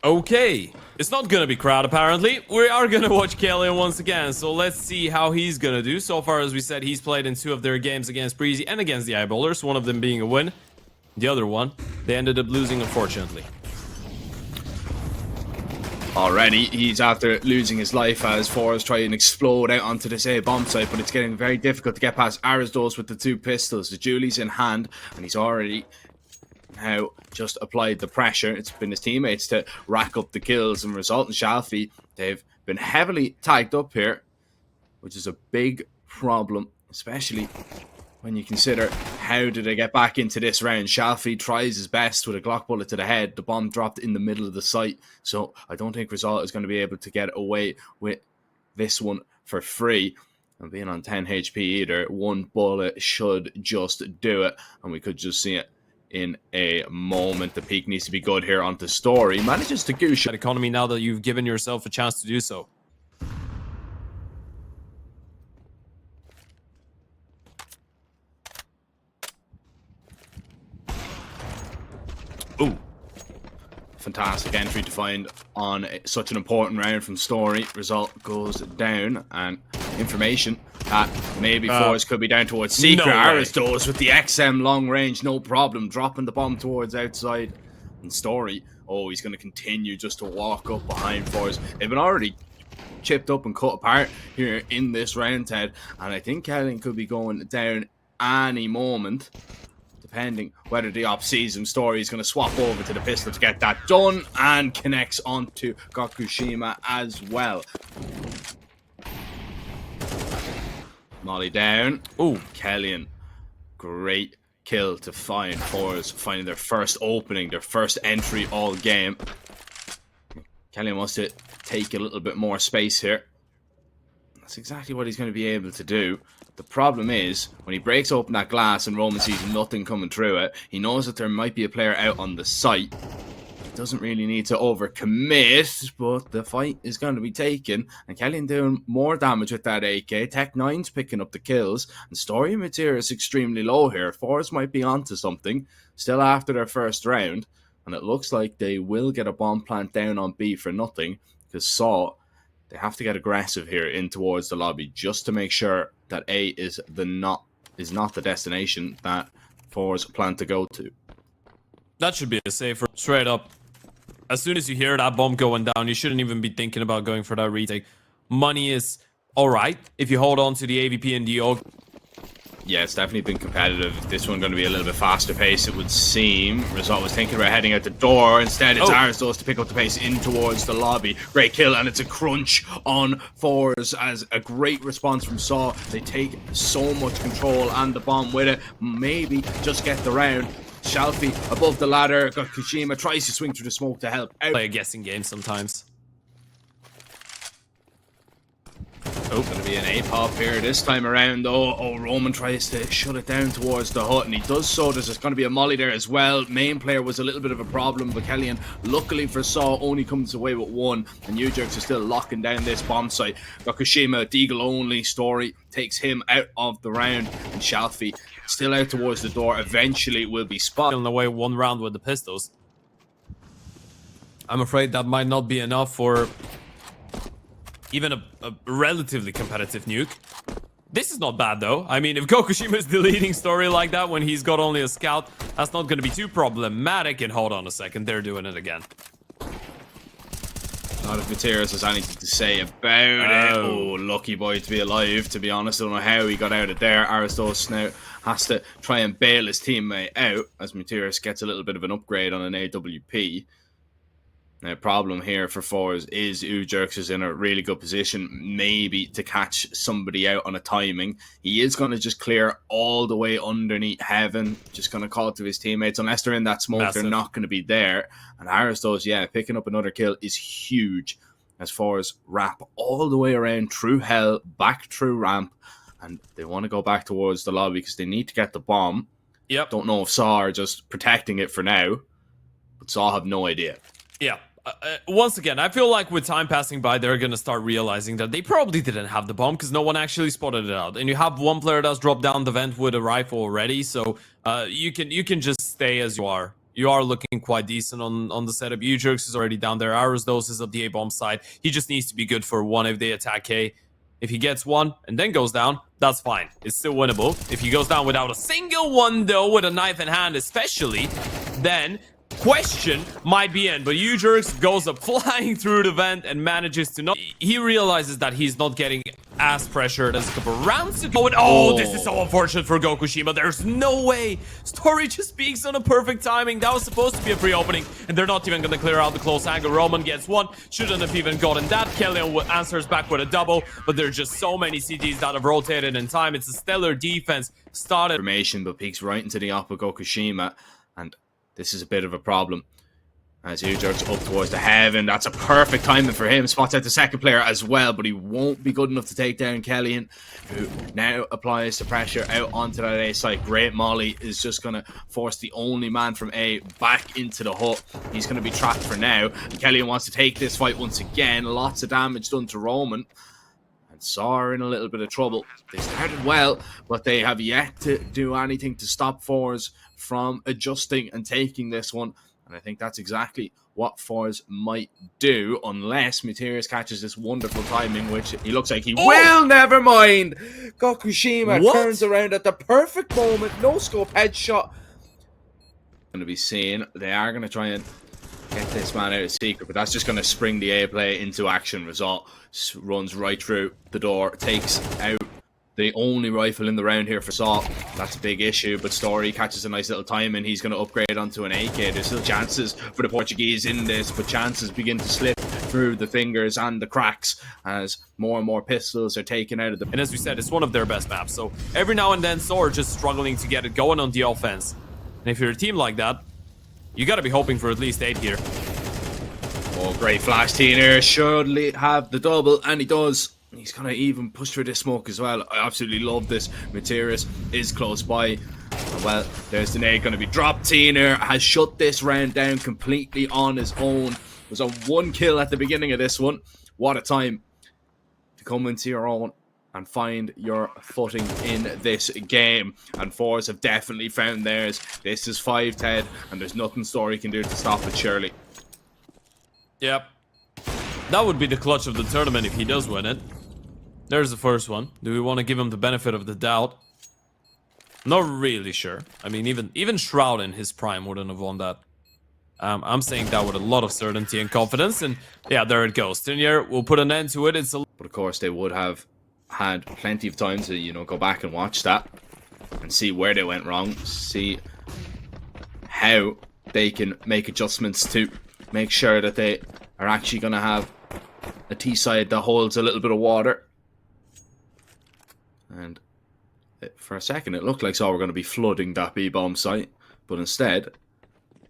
Okay, it's not gonna be crowd apparently. We are gonna watch Kellyan once again, so let's see how he's gonna do. So far, as we said, he's played in 2 of their games against Breezy and against the Eyeballers, one of them being a win. The other one, they ended up losing, unfortunately. Already, he's after losing his life as Forze try and explode out onto this A bomb site, but it's getting very difficult to get past Aristos with the 2 pistols. The Julie's in hand, and he's already now just applied the pressure. It's been his teammates to rack up the kills, and result in Shalfie, they've been heavily tagged up here, which is a big problem, especially when you consider how did they get back into this round. Shalfie tries his best with a Glock bullet to the head. The bomb dropped in the middle of the site, so I don't think Result is going to be able to get away with this one for free. And being on 10 HP either, 1 bullet should just do it, and we could just see it in a moment. The peak needs to be good here onto Story. Manages to goosh That economy now that you've given yourself a chance to do so. Ooh. Fantastic entry to find on such an important round from Story. Result goes down, and information that maybe Forze could be down towards Secret. No Aristos with the XM long range, no problem, dropping the bomb towards outside. And Story, oh, he's going to continue just to walk up behind Forze. They've been already chipped up and cut apart here in this round, Ted, and I think Kellyan could be going down any moment. Depending whether the op sees him. Story is going to swap over to the pistol to get that done, and connects onto Gokushima as well. Molly down. Oh, Kellyan. Great kill to find. Forze finding their first opening, their first entry all game. Kellyan wants to take a little bit more space here. That's exactly what he's going to be able to do. The problem is, when he breaks open that glass and Roman sees nothing coming through it, he knows that there might be a player out on the site. He doesn't really need to overcommit, but the fight is going to be taken. And Kellyan doing more damage with that AK. Tech 9's picking up the kills. And Story material is extremely low here. Forze might be onto something, still after their first round. And it looks like they will get a bomb plant down on B for nothing, because Saw, they have to get aggressive here in towards the lobby just to make sure that A is not the destination that Forze plan to go to. That should be a safer. Straight up. As soon as you hear that bomb going down, you shouldn't even be thinking about going for that retake. Money is alright if you hold on to the AVP and the OG. Yeah, it's definitely been competitive. This one going to be a little bit faster pace, it would seem. Result was thinking about heading out the door. Instead, it's Aristos to pick up the pace in towards the lobby. Great kill, and it's a crunch on Forze as a great response from Saw. They take so much control and the bomb with it. Maybe just get the round. Shalfie above the ladder. Gokushima tries to swing through the smoke to help out. Play a guessing game sometimes. Oh, going to be an A-pop here this time around, though. Oh, Roman tries to shut it down towards the hut, and he does so. There's going to be a molly there as well. Main player was a little bit of a problem, but Kellyan, luckily for Saw, only comes away with 1. And U-Jerks are still locking down this bomb site. Gokushima, Deagle only. Story takes him out of the round, and Shalfie still out towards the door. Eventually will be spotted. Killing away 1 round with the pistols. I'm afraid that might not be enough for even a relatively competitive nuke. This is not bad though. I mean, if Gokushima is deleting Story like that when he's got only a scout, that's not going to be too problematic. And hold on a second, they're doing it again. Not if Mateus has anything to say about it. Oh, lucky boy to be alive, to be honest. I don't know how he got out of there. Aristos now has to try and bail his teammate out as Mateus gets a little bit of an upgrade on an AWP. Now, problem here for Forze is U-Jerks is in a really good position, maybe to catch somebody out on a timing. He is going to just clear all the way underneath heaven, just going to call it to his teammates. Unless they're in that smoke, Massive. They're not going to be there. And Aristos, yeah, picking up another kill is huge as Forze wrap all the way around through hell, back through ramp, and they want to go back towards the lobby because they need to get the bomb. Yep. Don't know if Saw are just protecting it for now, but Saw have no idea. Yeah. Once again, I feel like with time passing by, they're going to start realizing that they probably didn't have the bomb because no one actually spotted it out. And you have one player that's dropped down the vent with a rifle already, so you can just stay as you are. You are looking quite decent on the setup. Ujerks is already down there. Arrows Dose is up the A-bomb side. He just needs to be good for one if they attack A. If he gets one and then goes down, that's fine. It's still winnable. If he goes down without a single one, though, with a knife in hand especially, then question might be in. But Ujerks goes up flying through the vent and manages to not... He realizes that he's not getting as pressured as a couple rounds ago. And oh, this is so unfortunate for Gokushima. There's no way. Story just speaks on a perfect timing. That was supposed to be a free opening, and they're not even going to clear out the close angle. Roman gets one. Shouldn't have even gotten that. Kellyan answers back with a double, but there's just so many CGs that have rotated in time. It's a stellar defense. Started Formation, but peeks right into the op of Gokushima, and this is a bit of a problem. As Ujerks up towards the heaven, that's a perfect timing for him. Spots out the second player as well, but he won't be good enough to take down Kellyan, who now applies the pressure out onto that A site. Great Molly is just going to force the only man from A back into the hut. He's going to be trapped for now. And Kellyan wants to take this fight once again. Lots of damage done to Roman. And Saw are in a little bit of trouble. They started well, but they have yet to do anything to stop Forze from adjusting and taking this one. And I think that's exactly what Forze might do, unless Materius catches this wonderful timing, which he looks like he will. Never mind. Gokushima turns around at the perfect moment. No scope headshot. Going to be seen. They are going to try and get this man out of secret, but that's just going to spring the A play into action. Result runs right through the door, takes out the only rifle in the round here for Saw. That's a big issue, but Story catches a nice little time and he's going to upgrade onto an AK. There's still chances for the Portuguese in this, but chances begin to slip through the fingers and the cracks as more and more pistols are taken out of the... And as we said, it's one of their best maps, so every now and then Saw are just struggling to get it going on the offense. And if you're a team like that, you got to be hoping for at least 8 here. Oh, great flash, Tina. Should have the double, and he does. He's going to even push through this smoke as well. I absolutely love this. Materius is close by. Well, there's the nade going to be dropped. Tina has shut this round down completely on his own. Was on 1 kill at the beginning of this one. What a time to come into your own and find your footing in this game. And Forze have definitely found theirs. This is 5-10, and there's nothing Story can do to stop it, surely. Yep. That would be the clutch of the tournament if he does win it. There's the first one. Do we want to give him the benefit of the doubt? Not really sure. I mean, even Shroud in his prime wouldn't have won that. I'm saying that with a lot of certainty and confidence. And yeah, there it goes. Tinier will put an end to it. But of course, they would have had plenty of time to, go back and watch that and see where they went wrong. See how they can make adjustments to make sure that they are actually going to have a T-side that holds a little bit of water. And for a second, it looked like Saw were going to be flooding that B-bomb site. But instead,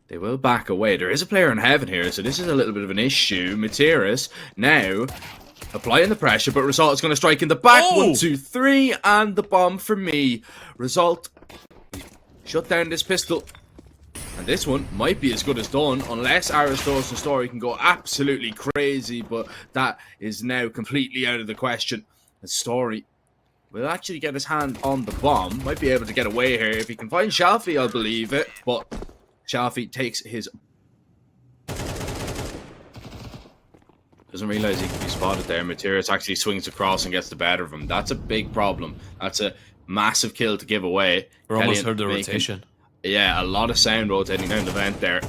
they will back away. There is a player in heaven here, so this is a little bit of an issue. Materius now applying the pressure, but Result is going to strike in the back. 1, 2, 3, and the bomb for me. Result shut down this pistol. And this one might be as good as done, unless Aristos and Story can go absolutely crazy, but that is now completely out of the question. And Story will actually get his hand on the bomb. Might be able to get away here. If he can find Shalfie, I'll believe it. But Shalfie takes his... Doesn't realize he can be spotted there. Materius actually swings across and gets the better of him. That's a big problem. That's a massive kill to give away. We almost heard the rotation. Yeah, a lot of sound rotating down the vent there.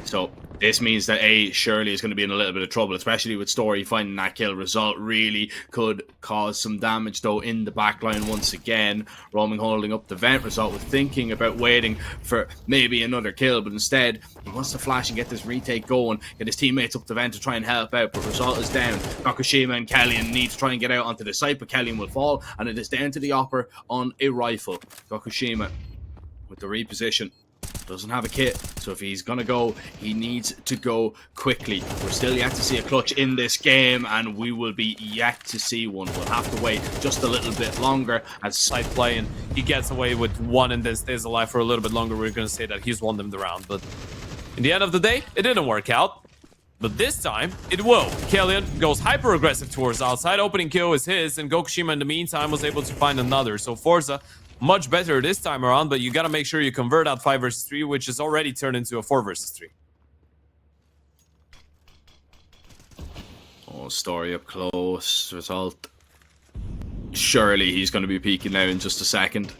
So this means that A surely is going to be in a little bit of trouble, especially with Story finding that kill. Result really could cause some damage though in the back line once again. Roaming holding up the vent. Result was thinking about waiting for maybe another kill, but instead he wants to flash and get this retake going, get his teammates up the vent to try and help out, but Result is down. Gokushima and Kellyan need to try and get out onto the site, but Kellyan will fall, and it is down to the upper on a rifle. Gokushima with the reposition. Doesn't have a kit, so if he's gonna go, he needs to go quickly. We're still yet to see a clutch in this game, and we will be yet to see one. We'll have to wait just a little bit longer as side play, and he gets away with one and then stays alive for a little bit longer. We're gonna say that he's won them the round, but in the end of the day, it didn't work out. But this time, it will. Kellyan goes hyper-aggressive towards outside. Opening kill is his, and Gokushima in the meantime was able to find another. So Forza much better this time around, but you gotta make sure you convert that 5 versus 3, which is already turned into a 4 versus 3. Oh, Story up close. Result. Surely he's going to be peeking now in just a second.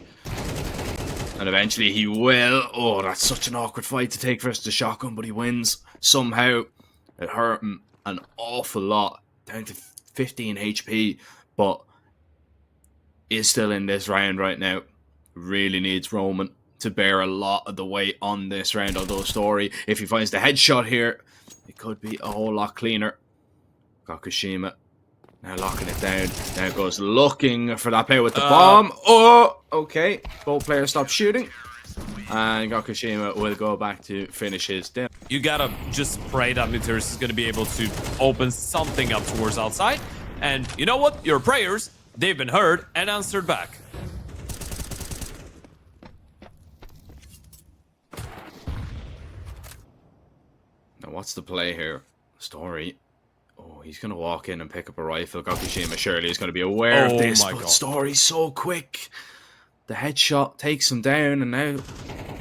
And eventually he will. Oh, that's such an awkward fight to take versus the shotgun, but he wins. Somehow, it hurt him an awful lot. Down to 15 HP, but is still in this round right now. Really needs Roman to bear a lot of the weight on this round. Although Story, if he finds the headshot here, it could be a whole lot cleaner. Got Kashima. Now locking it down. Now goes looking for that player with the bomb. Oh, okay. Both players stop shooting. And Gakushima will go back to finish his down. You gotta just pray that Muteris is gonna be able to open something up towards outside. And you know what? Your prayers, they've been heard and answered back. Now what's the play here? Story. Oh, he's going to walk in and pick up a rifle. Gakushima surely is going to be aware of this, but Story's so quick. The headshot takes him down, and now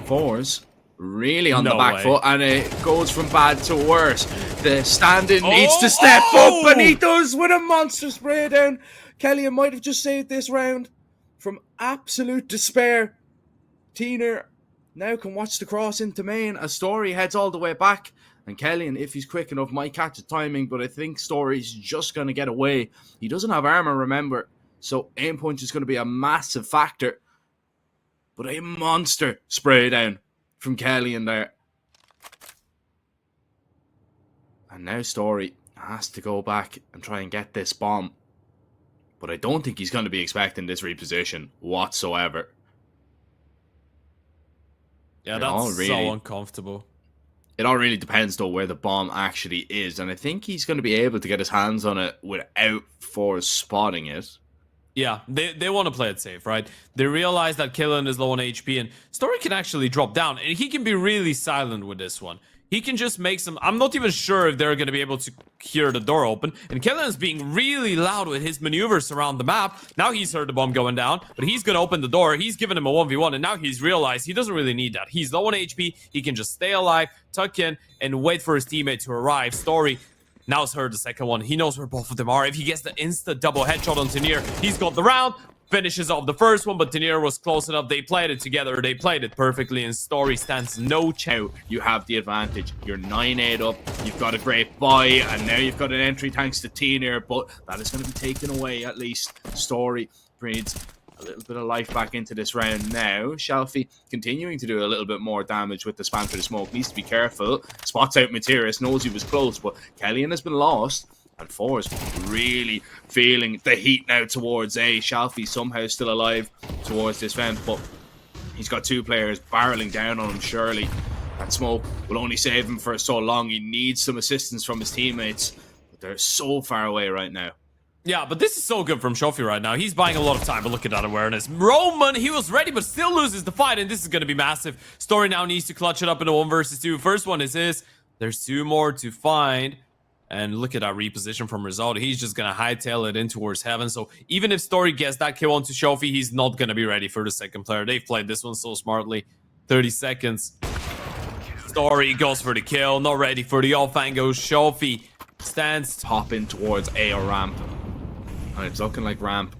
Forze really on the back foot, and it goes from bad to worse. The stand-in needs to step up, and he does with a monster spray down. Kellyan might have just saved this round from absolute despair. Tina now can watch the cross into main as Story heads all the way back. And Kellyan, if he's quick enough, might catch the timing, but I think Story's just going to get away. He doesn't have armor, remember, so aim punch is going to be a massive factor. But a monster spray down from Kellyan there. And now Story has to go back and try and get this bomb. But I don't think he's going to be expecting this reposition whatsoever. Yeah, that's so uncomfortable. It all really depends, though, where the bomb actually is. And I think he's going to be able to get his hands on it without Forze spotting it. Yeah, they want to play it safe, right? They realize that Kellyan is low on HP, and Story can actually drop down. And he can be really silent with this one. He can just make some... I'm not even sure if they're going to be able to hear the door open. And Kellyan's being really loud with his maneuvers around the map. Now he's heard the bomb going down, but he's going to open the door. He's given him a 1v1, and now he's realized he doesn't really need that. He's low on HP. He can just stay alive, tuck in, and wait for his teammate to arrive. Story now's heard the second one. He knows where both of them are. If he gets the insta double headshot on Tenier, he's got the round. Finishes off the first one, but Tenier was close enough. They played it together. They played it perfectly, and Story stands no chance. You have the advantage. You're 9-8 up. You've got a great buy, and now you've got an entry thanks to Tenier, but that is going to be taken away at least. Story breeds a little bit of life back into this round now. Shalfie continuing to do a little bit more damage with the spam for the smoke. Needs to be careful. Spots out Materis, knows he was close, but Kellyan has been lost. And Forze really feeling the heat now towards A. Shalfie somehow still alive towards this vent, but he's got two players barreling down on him, surely. That smoke will only save him for so long. He needs some assistance from his teammates, but they're so far away right now. Yeah, but this is so good from Shofi right now. He's buying a lot of time, but look at that awareness. Roman, he was ready, but still loses the fight, and this is going to be massive. Story now needs to clutch it up in a 1 versus 2. First one is his. There's 2 more to find. And look at that reposition from Result. He's just going to hightail it in towards heaven. So even if Story gets that kill onto Shofi, he's not going to be ready for the second player. They've played this one so smartly. 30 seconds. Story goes for the kill. Not ready for the off-angle. Shofi stands top in towards A or ramp. And it's looking like ramp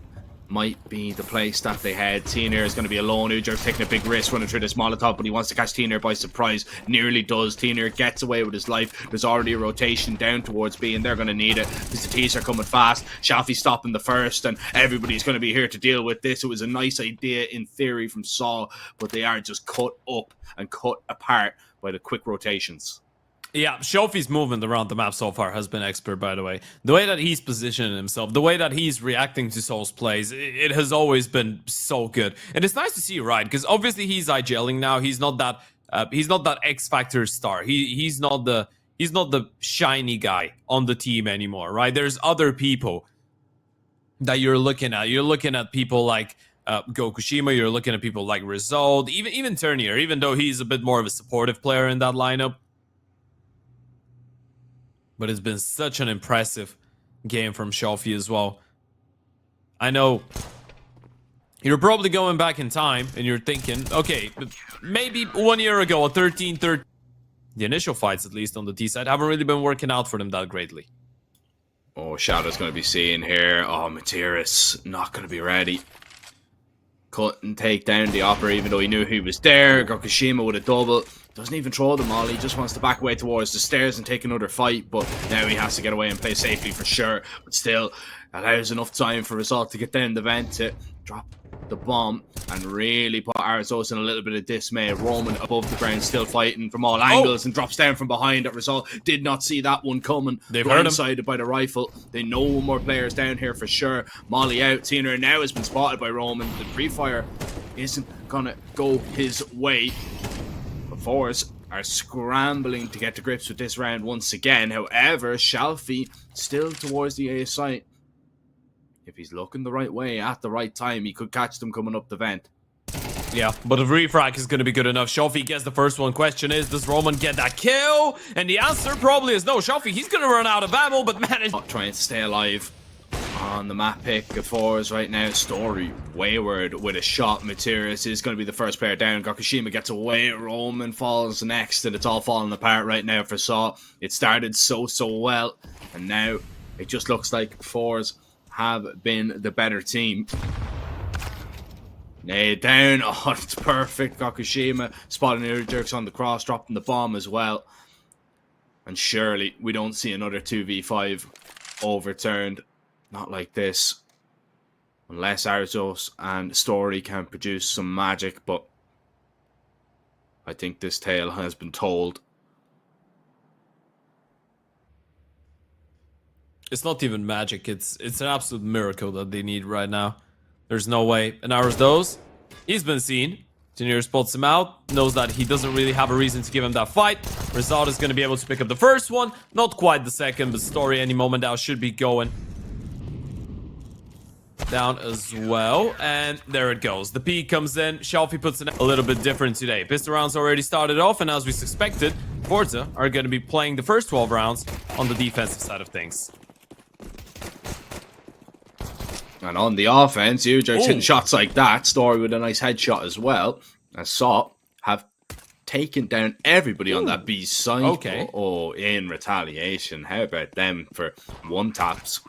might be the place that they head. Tenier is going to be alone. Ujer taking a big risk running through this Molotov, but he wants to catch Tenier by surprise. Nearly does. Tenier gets away with his life. There's already a rotation down towards B, and they're going to need it because the T's are coming fast. Shalfie stopping the first, and everybody's going to be here to deal with this. It was a nice idea in theory from Saw, but they are just cut up and cut apart by the quick rotations. Yeah, Shofi's movement around the map so far has been expert, by the way. The way that he's positioning himself, the way that he's reacting to Soul's plays, it has always been so good. And it's nice to see, right? Because obviously he's IGLing now. He's not that X Factor star. He's not the shiny guy on the team anymore, right? There's other people that you're looking at. You're looking at people like Gokushima. You're looking at people like Result, even Turnier, even though he's a bit more of a supportive player in that lineup. But it's been such an impressive game from Shofi as well. I know You're probably going back in time and you're thinking, okay, maybe 1 year ago, a 13-13. The initial fights, at least on the T side, haven't really been working out for them that greatly. Oh, Shadow's going to be seen here. Oh, Materis not going to be ready. Couldn't take down the Opera even though he knew he was there. Gokushima with a double. Doesn't even throw the molly. Just wants to back away towards the stairs and take another fight. But now he has to get away and play safely for sure. But still, allows enough time for Result to get down the vent to drop the bomb and really put Arizos in a little bit of dismay. Roman above the ground still fighting from all angles and drops down from behind. That Result did not see that one coming. They've heard him. Blindsided by the rifle. They know more players down here for sure. Molly out. Tina now has been spotted by Roman. The pre-fire isn't gonna go his way. The Forze are scrambling to get to grips with this round once again. However, Shalfie still towards the A site. If he's looking the right way at the right time, he could catch them coming up the vent. Yeah, but if refrag is going to be good enough, Shalfie gets the first one. Question is, does Roman get that kill? And the answer probably is no. Shalfie, he's going to run out of ammo, but manage... Not trying to stay alive on the map pick of Forze right now. Story wayward with a shot. Materis is going to be the first player down. Gokushima gets away. Roman falls next, and it's all falling apart right now for Saw. It started so well, and now it just looks like Forze have been the better team. Nailed down. Oh, it's perfect. Gokushima spotting the jerks on the cross, dropping the bomb as well. And surely we don't see another 2v5 overturned. Not like this. Unless Arzos and Story can produce some magic, but I think this tale has been told. It's not even magic. It's an absolute miracle that they need right now. There's no way. And Arzos, he's been seen. Junior spots him out, knows that he doesn't really have a reason to give him that fight. Result is going to be able to pick up the first one. Not quite the second, but Story any moment now should be going down as well. And there it goes. The P comes in. Shalfie puts in a little bit different today. Pistol rounds already started off, and as we suspected, Forza are going to be playing the first 12 rounds on the defensive side of things. And on the offense, huge hitting shots like that. Story with a nice headshot as well. I saw have taken down everybody on that B side. Okay. Oh, in retaliation. How about them for one taps?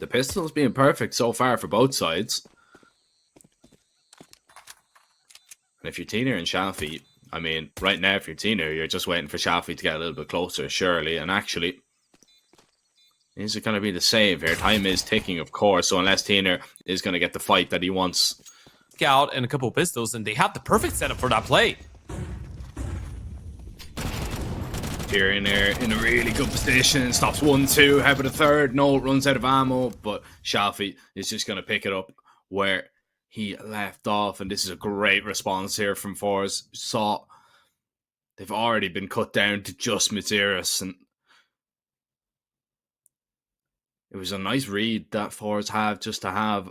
The pistol's being perfect so far for both sides. And if you're Tina and Shalfie, I mean, right now if you're Tina, you're just waiting for Shalfie to get a little bit closer, surely. And actually, is it going to be the save here? Time is ticking, of course. So unless Tina is going to get the fight that he wants. Scout and a couple of pistols, and they have the perfect setup for that play. Tyrion there in a really good position. Stops 1-2. How about a third? No, runs out of ammo. But Shalfie is just going to pick it up where he left off. And this is a great response here from Forze. Saw they've already been cut down to just Materis, and it was a nice read that Forze have just to have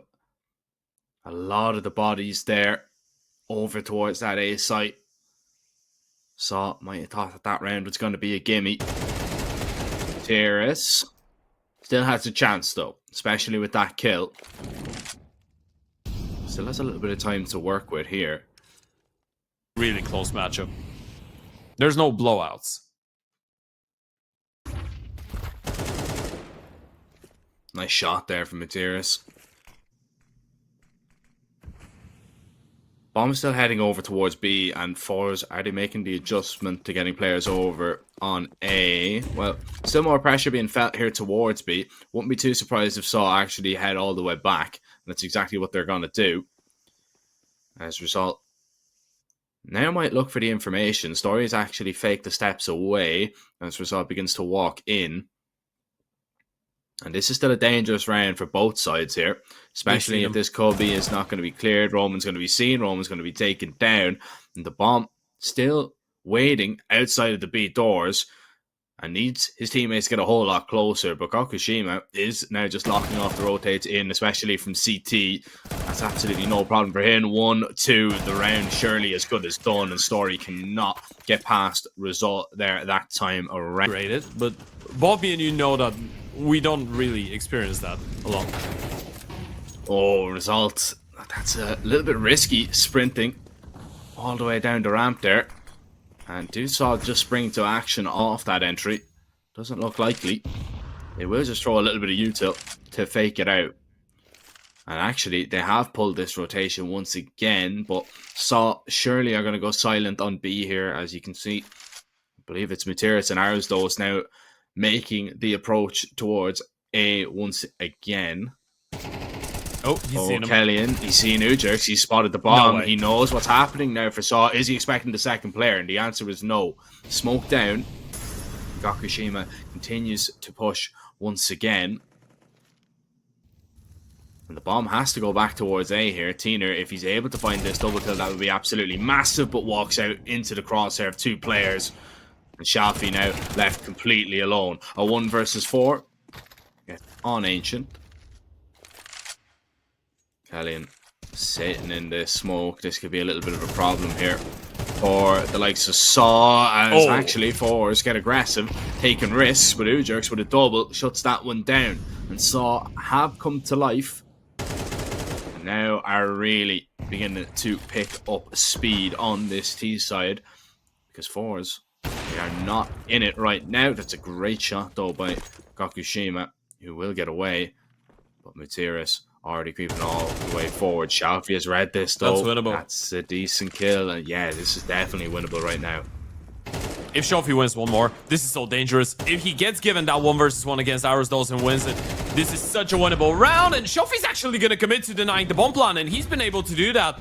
a lot of the bodies there over towards that A site. So might have thought that round was going to be a gimme. Materis still has a chance though, especially with that kill. Still has a little bit of time to work with here. Really close matchup. There's no blowouts. Nice shot there from Materis. Bomb is still heading over towards B, and Forze, are they making the adjustment to getting players over on A? Well, still more pressure being felt here towards B. Wouldn't be too surprised if Saw actually head all the way back. And that's exactly what they're going to do. As a result, now might look for the information. Story's actually faked the steps away. As a result, begins to walk in. And this is still a dangerous round for both sides here, especially if this Kobe is not going to be cleared. Roman's going to be seen. Roman's going to be taken down. And the bomb still waiting outside of the B doors and needs his teammates to get a whole lot closer. But Gokushima is now just locking off the rotates in, especially from CT. That's absolutely no problem for him. 1-2, the round surely as good as done, and Story cannot get past Result there that time around. Rated, but Bobby and you know that we don't really experience that a lot. Oh, Result That's a little bit risky, sprinting all the way down the ramp there. And Dussaw just spring to action off that entry. Doesn't look likely. They will just throw a little bit of util to fake it out. And actually, they have pulled this rotation once again, but Saw surely are going to go silent on B here, as you can see. I believe it's Materis and Arsdos now making the approach towards A once again. Oh, he's seen him. Kellyan, he's seen Ujerks, he's spotted the bomb, No he knows what's happening now for Saw. Is he expecting the second player? And the answer is no. Smoke down. Gakushima continues to push once again. And the bomb has to go back towards A here. Teener, if he's able to find this double kill, that would be absolutely massive, but walks out into the crosshair of 2 players. And Shafi now left completely alone. A 1 versus 4 on Ancient. Kellyan sitting in the smoke. This could be a little bit of a problem here for the likes of Saw, as actually Forze get aggressive, taking risks, but Ujerks with a double shuts that one down. And Saw have come to life. Now are really beginning to pick up speed on this T side, because Forze, they are not in it right now. That's a great shot though by Gakushima, who will get away, but Materis already creeping all the way forward. Shafi has read this though. That's winnable. That's a decent kill, and yeah, this is definitely winnable right now. If Shafi wins one more, this is so dangerous. If he gets given that 1 versus 1 against Arsdos and wins it, this is such a winnable round, and Shafi's actually going to commit to denying the bomb plan, and he's been able to do that.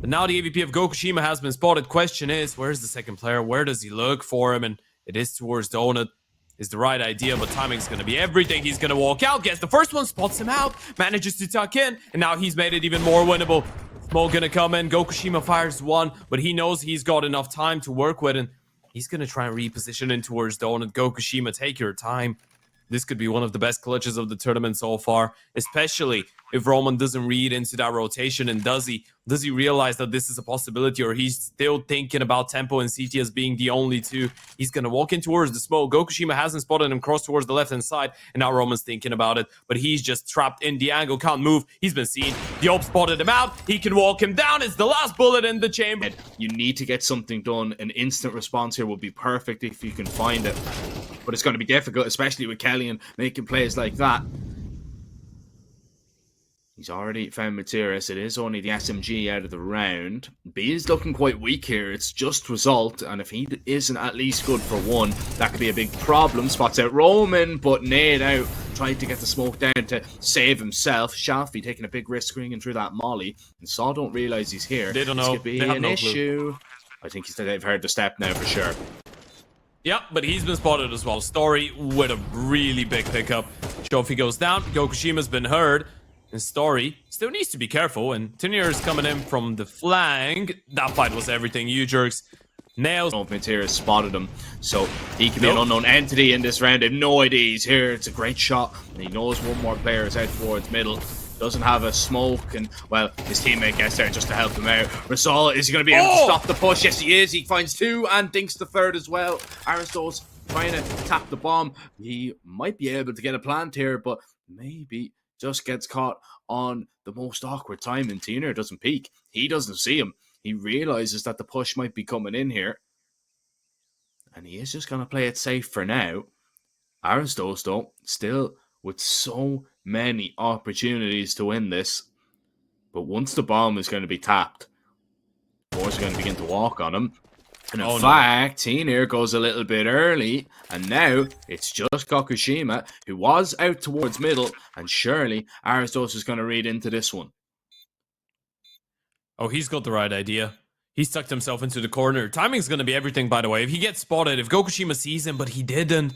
But now the AVP of Gakushima has been spotted. Question is, where's the second player? Where does he look for him? And it is towards Donut. Is the right idea, but timing's going to be everything. He's going to walk out, gets the first one, spots him out, manages to tuck in, and now he's made it even more winnable. Smoke going to come in. Gakushima fires 1, but he knows he's got enough time to work with, and he's going to try and reposition in towards Donut. Gakushima, take your time. This could be one of the best clutches of the tournament so far, especially if Roman doesn't read into that rotation. And does he realize that this is a possibility, or he's still thinking about Tempo and CT as being the only 2? He's going to walk in towards the smoke. Gakushima hasn't spotted him cross towards the left-hand side, and now Roman's thinking about it, but he's just trapped in the angle, can't move. He's been seen. The Op spotted him out. He can walk him down. It's the last bullet in the chamber. You need to get something done. An instant response here would be perfect if you can find it, but it's going to be difficult, especially with Kellyan making plays like that. He's already found Materis. It is only the SMG out of the round. B is looking quite weak here. It's just result, and if he isn't at least good for 1, that could be a big problem. Spots out Roman, but nade out, trying to get the smoke down to save himself. Shafi taking a big risk swinging through that molly, and Saw don't realize he's here. They don't this know. Could be they have an no issue. I think they've heard the step now for sure. Yeah, but he's been spotted as well. Story with a really big pickup. Shofi goes down. Gakushima's been heard. And Story still needs to be careful. And Tenier is coming in from the flank. That fight was everything. Ujerks nails. Materis spotted him, so he can be an unknown entity in this round. They have no idea he's here. It's a great shot. And he knows one more player is out towards middle. Doesn't have a smoke, and well, his teammate gets there just to help him out. Rasal, is he going to be able to stop the push? Yes, he is. He finds 2 and dinks the 3rd as well. Aristos trying to tap the bomb. He might be able to get a plant here, but maybe just gets caught on the most awkward time, and Teener doesn't peek. He doesn't see him. He realizes that the push might be coming in here, and he is just going to play it safe for now. Aristos, though, still with so many opportunities to win this, but once the bomb is going to be tapped, Forze are going to begin to walk on him. And in fact, Teener goes a little bit early, and now it's just Gakushima, who was out towards middle, and surely Aristos is going to read into this one. Oh, he's got the right idea. He's tucked himself into the corner. Timing's going to be everything, by the way. If he gets spotted, if Gakushima sees him, but he didn't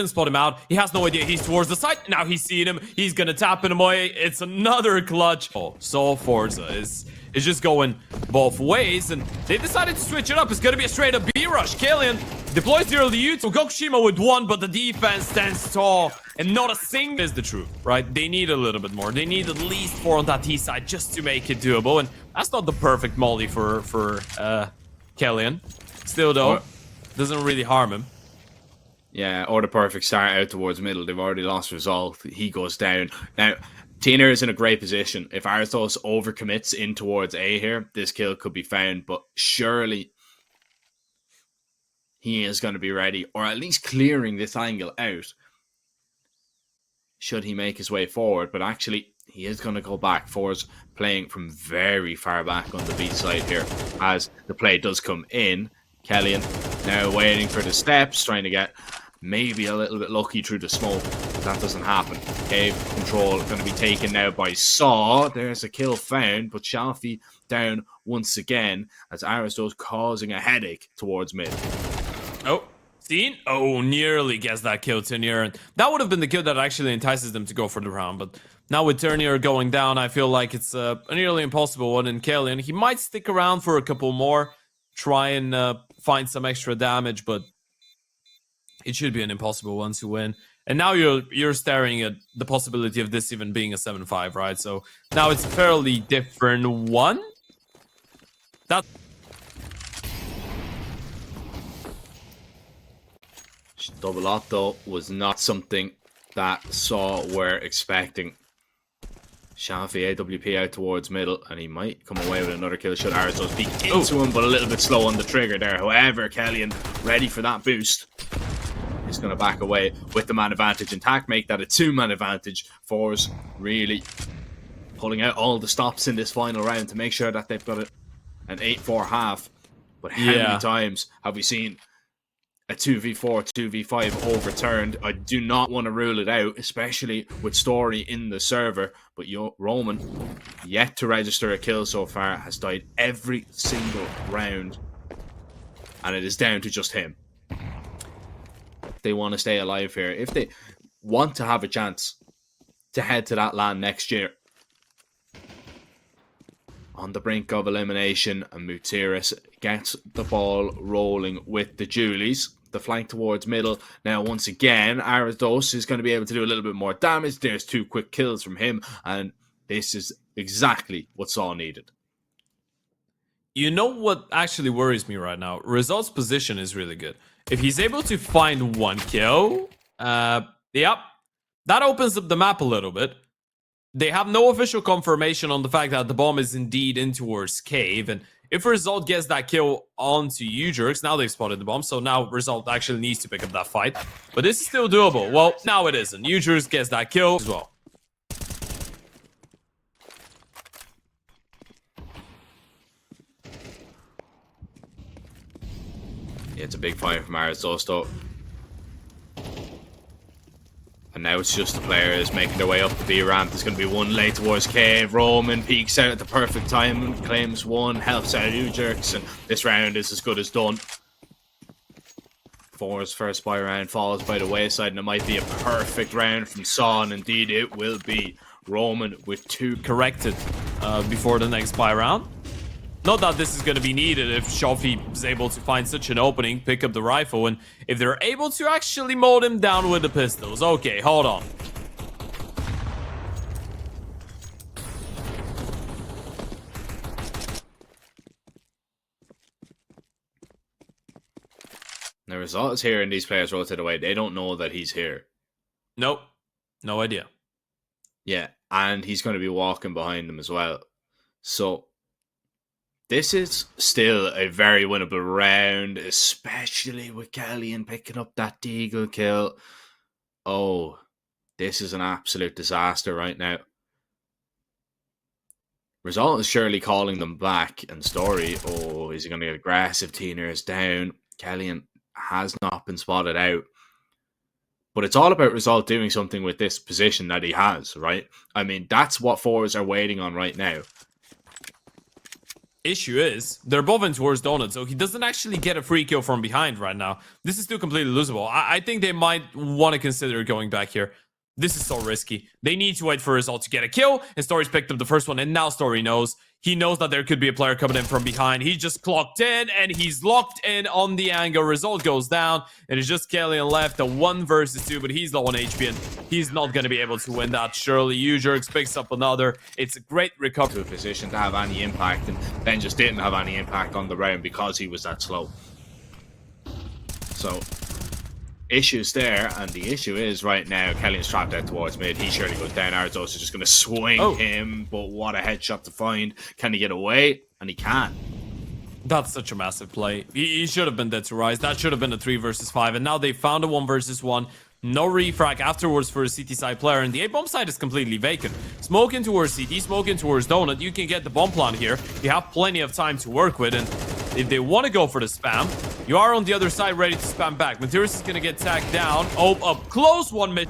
spot him out. He has no idea he's towards the side. Now he's seen him. He's going to tap him away. It's another clutch. Oh, so Forza is just going both ways, and they decided to switch it up. It's going to be a straight up B rush. Kellyan deploys the early ult. So Gakushima with 1, but the defense stands tall, and not a single is the truth, right? They need a little bit more. They need at least 4 on that T side just to make it doable, and that's not the perfect molly for Kellyan. Still though, doesn't really harm him. Yeah, or the perfect start out towards middle. They've already lost result. He goes down. Now, Tina is in a great position. If Aristos overcommits in towards A here, this kill could be found, but surely he is going to be ready, or at least clearing this angle out, should he make his way forward. But actually, he is going to go back. Forze playing from very far back on the B side here, as the play does come in. Kellyan now waiting for the steps, trying to get maybe a little bit lucky through the smoke. That doesn't happen. Cave control going to be taken now by Saw. There's a kill found, but Shalfie down once again as Aristos causing a headache towards mid. Oh, seen? Oh, nearly gets that kill, Turnier. And that would have been the kill that actually entices them to go for the round. But now with Turnier going down, I feel like it's a nearly impossible one in Kellyan. He might stick around for a couple more, try and find some extra damage, but it should be an impossible one to win. And now you're staring at the possibility of this even being a 7-5, right? So now it's a fairly different one. That double up though was not something that Saw were expecting. Shafi AWP out towards middle, and he might come away with another kill. Should Aristos peek into him, but a little bit slow on the trigger there. However, Kellyan ready for that boost. He's going to back away with the man advantage intact, make that a 2-man advantage. Forze really pulling out all the stops in this final round to make sure that they've got an 8-4 half. But how many times have we seen a 2v4, 2v5 overturned? I do not want to rule it out, especially with Story in the server. But Roman, yet to register a kill so far, has died every single round. And it is down to just him. If they want to stay alive here, if they want to have a chance to head to that LAN next year. On the brink of elimination, and Mutiris gets the ball rolling with the Julies. The flank towards middle. Now, once again, Aristos is going to be able to do a little bit more damage. There's 2 quick kills from him, and this is exactly what Saw needed. You know what actually worries me right now? Results position is really good. If he's able to find 1 kill, yep, that opens up the map a little bit. They have no official confirmation on the fact that the bomb is indeed in towards Cave, and if Result gets that kill onto Ujerks, now they've spotted the bomb, so now Result actually needs to pick up that fight. But this is still doable. Well, now it isn't. Ujerks gets that kill as well. Yeah, it's a big fight from Aristos though. And now it's just the players making their way up the B ramp. There's going to be 1 late towards Cave. Roman peeks out at the perfect time, claims 1, helps out Ujerks, and this round is as good as done. Forze first buy round falls by the wayside, and it might be a perfect round from Saw, and indeed it will be. Roman with 2 corrected before the next buy round. Not that this is going to be needed if Shofi is able to find such an opening, pick up the rifle, and if they're able to actually mold him down with the pistols. Okay, hold on. The result is here, and these players rotate away. They don't know that he's here. Nope. No idea. Yeah, and he's going to be walking behind them as well. So this is still a very winnable round, especially with Kellyan picking up that Deagle kill. Oh, this is an absolute disaster right now. Result is surely calling them back, and Story, oh, is he going to get aggressive? Tina is down. Kellyan has not been spotted out. But it's all about Result doing something with this position that he has, right? I mean, that's what Forze are waiting on right now. Issue is, they're both in towards Donut, so he doesn't actually get a free kill from behind right now. This is still completely losable. I think they might want to consider going back here. This is so risky. They need to wait for Result to get a kill, and Story's picked up the first one, and now Story knows. He knows that there could be a player coming in from behind. He just clocked in, and he's locked in on the angle. Result goes down, and it's just Kellyan left, a 1 versus 2, but he's low on HP, and he's not going to be able to win that. Surely, Ujerks picks up another. It's a great recovery. To a position to have any impact, and then just didn't have any impact on the round because he was that slow. So issues there, and the issue is right now, Kellyan's trapped out towards mid. He surely goes down. Arizos is just going to swing him, but what a headshot to find. Can he get away? And he can. That's such a massive play. He should have been dead to Rise. That should have been a 3 versus 5, and now they found a 1 versus 1. No refrag afterwards for a CT side player, and the A bomb side is completely vacant. Smoke in towards CT, smoke in towards Donut. You can get the bomb plant here. You have plenty of time to work with, and if they want to go for the spam, you are on the other side ready to spam back. Materis is going to get tagged down. Oh, up close, 1 mid.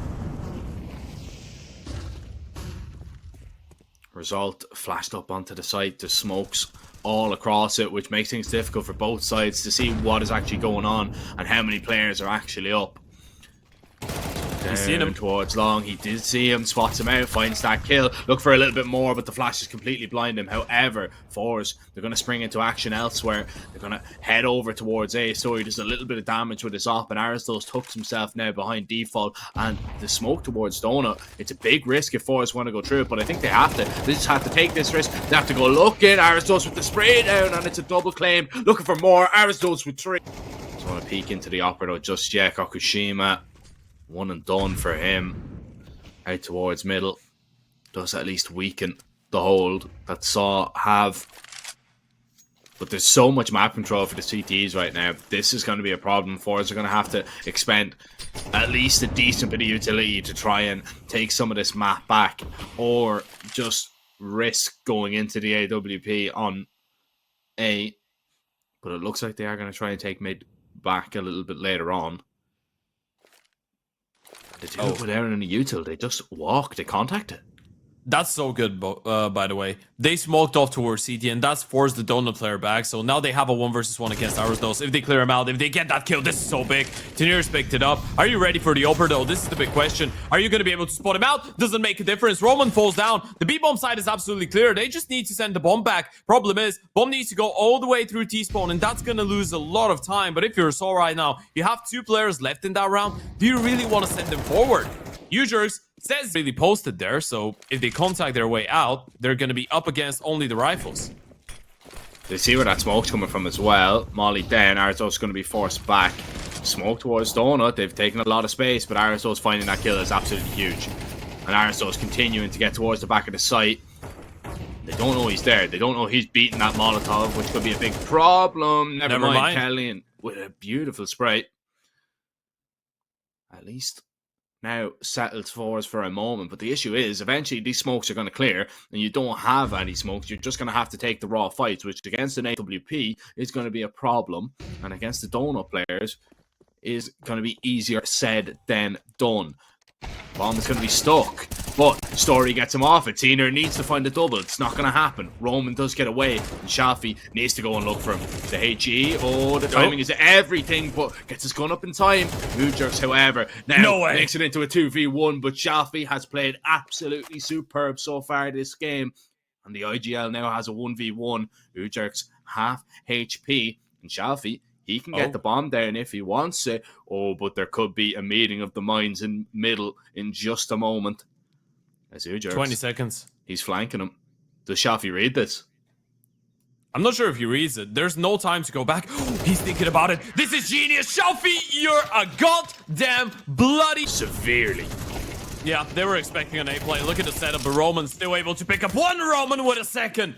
Result flashed up onto the site. The smokes all across it, which makes things difficult for both sides to see what is actually going on and how many players are actually up. He's seen him towards long. He did see him, spots him out, finds that kill. Look for a little bit more, but the flash is completely blind him. However, Forze, they're going to spring into action elsewhere. They're going to head over towards A. So he does a little bit of damage with his op, and Aristos tucks himself now behind default. And the smoke towards Donut, it's a big risk if Forze want to go through it, but I think they have to. They just have to take this risk. They have to go looking. Aristos with the spray down, and it's a double claim. Looking for more. Aristos with 3. Don't want to peek into the opera though just yet. Kokushima. 1 and done for him. Out towards middle. Does at least weaken the hold that Saw have. But there's so much map control for the CTs right now. This is going to be a problem. Forze are going to have to expend at least a decent bit of utility to try and take some of this map back. Or just risk going into the AWP on A. But it looks like they are going to try and take mid back a little bit later on. They didn't put down any util. They just walked. They contacted. That's so good, by the way. They smoked off towards CT, and that's forced the Donut player back. So now they have a 1 versus 1 against Arizos. If they clear him out, if they get that kill, this is so big. Teniers picked it up. Are you ready for the Oper, though? This is the big question. Are you going to be able to spot him out? Doesn't make a difference. Roman falls down. The B-bomb side is absolutely clear. They just need to send the bomb back. Problem is, bomb needs to go all the way through T-spawn, and that's going to lose a lot of time. But if you're Saul right now, you have 2 players left in that round. Do you really want to send them forward? U-Jerks says really posted there, so if they contact their way out, they're going to be up against only the rifles. They see where that smoke's coming from as well. Molly down. Arizos going to be forced back. Smoke towards Donut. They've taken a lot of space, but Arizos finding that kill is absolutely huge. And Arizos continuing to get towards the back of the site. They don't know he's there. They don't know he's beating that Molotov, which could be a big problem. Never mind. Kellyan with a beautiful spray. At least now settles Forze for a moment, but the issue is eventually these smokes are going to clear and you don't have any smokes. You're just going to have to take the raw fights, which against an AWP is going to be a problem, and against the Donut players is going to be easier said than done. Bomb is going to be stuck, but Story gets him off it. Tina needs to find a double. It's not going to happen. Roman does get away, and Shafi needs to go and look for him. The HE, the timing is everything, but gets his gun up in time. U-Jerks, however, now makes it into a 2v1, but Shafi has played absolutely superb so far this game, and the IGL now has a 1v1. U-Jerks half HP, and Shafi, he can get the bomb down if he wants it. But there could be a meeting of the minds in middle in just a moment. As U-Jerks, 20 seconds. He's flanking him. Does Shafi read this? I'm not sure if he reads it. There's no time to go back. He's thinking about it. This is genius. Shafi, you're a goddamn bloody... Severely. Yeah, they were expecting an A play. Look at the setup. But Roman's still able to pick up 1 Roman with a second.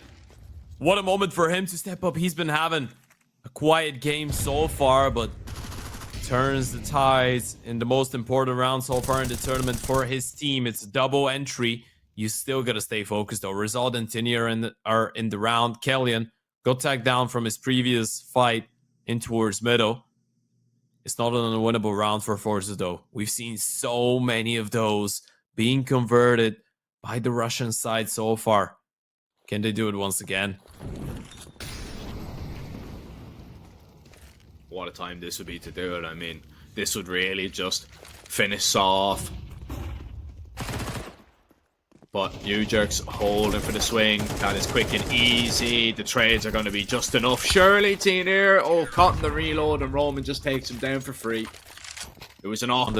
What a moment for him to step up. He's been having a quiet game so far, but turns the tides in the most important round so far in the tournament for his team. It's a double entry. You still gotta stay focused though. Rizal and Tinier are in the round. Kellyan got tagged down from his previous fight in towards middle. It's not an unwinnable round for Forze though. We've seen so many of those being converted by the Russian side so far. Can they do it once again? What a time this would be to do it. I mean, this would really just finish off. But U-Jerks holding for the swing. That is quick and easy. The trades are going to be just enough. Surely, Teener. Caught in the reload, and Roman just takes him down for free. It was an off.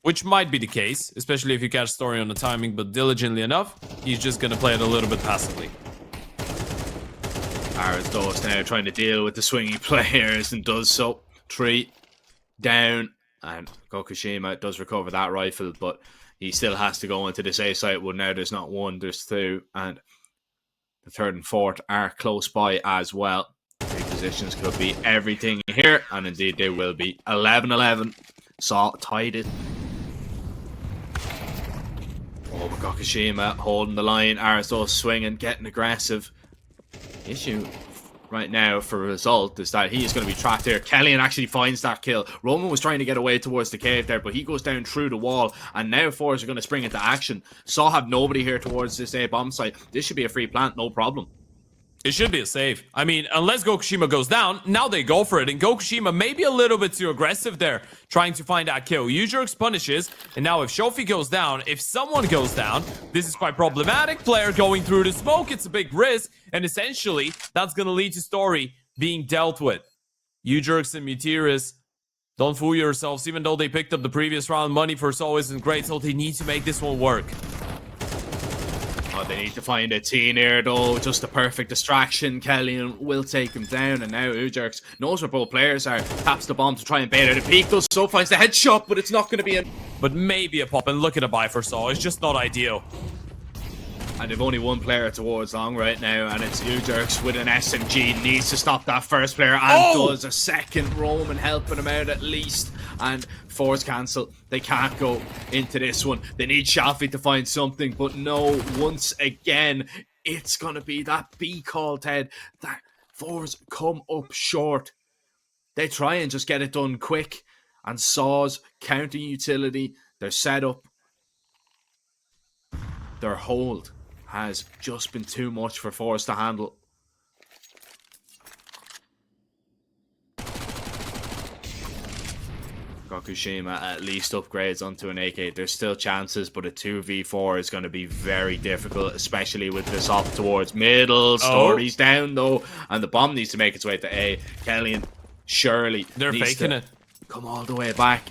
Which might be the case, especially if you catch Story on the timing, but diligently enough, he's just going to play it a little bit passively. Arizos now trying to deal with the swinging players and does so. 3 down, And Gokushima does recover that rifle, but he still has to go into this A site. Well, now there's not one, there's two. And the third and fourth are close by as well. Three positions could be everything here. And indeed they will be. 11-11. Saw tied it. Oh, but Gokushima holding the line. Aristo swinging, getting aggressive. The issue right now for a result is that he is going to be trapped here. Kellyan actually finds that kill. Roman was trying to get away towards the cave there, but he goes down through the wall, and now Forze are going to spring into action. Saw have nobody here towards this A bomb site. This should be a free plant, no problem. It should be a save. I mean, unless Gokushima goes down, now they go for it. And Gokushima may be a little bit too aggressive there, trying to find that kill. Yujurix punishes. And now if Shofi goes down, if someone goes down, this is quite problematic. Player going through the smoke, it's a big risk. And essentially, that's going to lead to story being dealt with. Yujurix and Mutiris, don't fool yourselves. Even though they picked up the previous round, money for Soul isn't great, so they need to make this one work. Oh, they need to find a teen here, though. Just the perfect distraction. Kellyan will take him down, and now Ujerks knows where both players are. Taps the bomb to try and bait out a peek. Does so, finds the headshot, but it's not going to be in. But maybe a pop, and look at a buy for Saw. It's just not ideal. And they've only one player towards long right now, and it's Ujerks with an SMG. Needs to stop that first player, and does. A second Roman helping him out at least. And Force cancel. They can't go into this one. They need Shafi to find something, but no, once again, it's going to be that B call, Ted. That Force come up short. They try and just get it done quick, and Saw's counter utility, their setup, their hold has just been too much for Force to handle. Gokushima at least upgrades onto an AK. There's still chances, but a 2v4 is going to be very difficult, especially with this up towards middle. Story's down though, and the bomb needs to make its way to A. Kellyan surely they're faking it. Come all the way back.